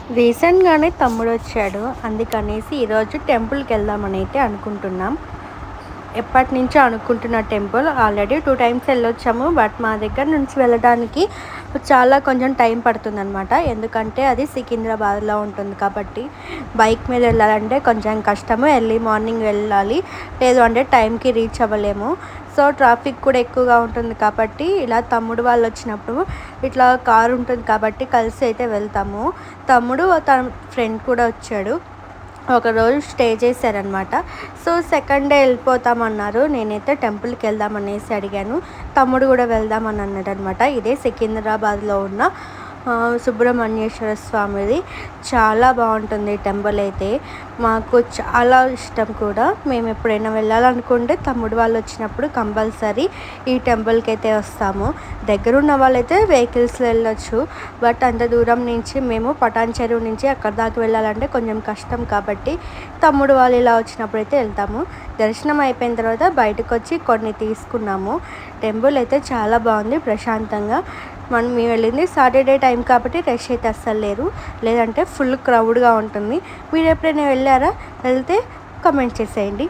రీసెంట్‌గానే తమ్ముడొచ్చాడు. అందుకనేసి ఈరోజు టెంపుల్‌కెళ్దామని అయితే అనుకుంటున్నాం. ఎప్పటినుంచో అనుకుంటున్న టెంపుల్. ఆల్రెడీ 2 టైమ్స్ వెళ్ళొచ్చాము. బట్ మా దగ్గర నుంచి వెళ్ళడానికి చాలా కొంచెం టైం పడుతుందనమాట. ఎందుకంటే అది సికింద్రాబాద్‌లో ఉంటుంది కాబట్టి బైక్ మీద వెళ్ళాలంటే కొంచెం కష్టము. ఎర్లీ మార్నింగ్ వెళ్ళాలి. లేదు అంటే టైంకి రీచ్ అవ్వలేము. సో ట్రాఫిక్ కూడా ఎక్కువగా ఉంటుంది కాబట్టి ఇలా తమ్ముడు వాళ్ళు వచ్చినప్పుడు ఇట్లా కారు ఉంటుంది కాబట్టి కలిసి అయితే వెళ్తాము. తమ్ముడు తన ఫ్రెండ్ కూడా వచ్చాడు. ఒకరోజు స్టే చేశారనమాట. సో సెకండ్ డే వెళ్ళిపోతామన్నారు. నేనైతే టెంపుల్కి వెళ్దామనేసి అడిగాను. తమ్ముడు కూడా వెళ్దామని అన్నాడనమాట. ఇదే సికింద్రాబాద్లో ఉన్న సుబ్రహ్మణ్యేశ్వర స్వామిది. చాలా బాగుంటుంది టెంపుల్ అయితే. మాకు చాలా ఇష్టం కూడా. మేము ఎప్పుడైనా వెళ్ళాలనుకుంటే తమ్ముడు వాళ్ళు వచ్చినప్పుడు కంపల్సరీ ఈ టెంపుల్కి అయితే వస్తాము. దగ్గరున్న వాళ్ళైతే వెహికల్స్లో వెళ్ళొచ్చు. బట్ అంత దూరం నుంచి మేము పటాన్ చెరువు నుంచి అక్కడ దాకా వెళ్ళాలంటే కొంచెం కష్టం కాబట్టి తమ్ముడు వాళ్ళు ఇలా వచ్చినప్పుడు అయితే వెళ్తాము. దర్శనం అయిపోయిన తర్వాత బయటకు వచ్చి కొన్ని తీసుకున్నాము. టెంపుల్ అయితే చాలా బాగుంది, ప్రశాంతంగా. మేము వెళ్ళింది సాటర్డే టైం కాబట్టి రష్ అయితే అస్సలు లేరు. లేదంటే ఫుల్ క్రౌడ్గా ఉంటుంది. మీరు ఎప్పుడైనా వెళ్ళారా? వెళ్తే కమెంట్ చేసేయండి.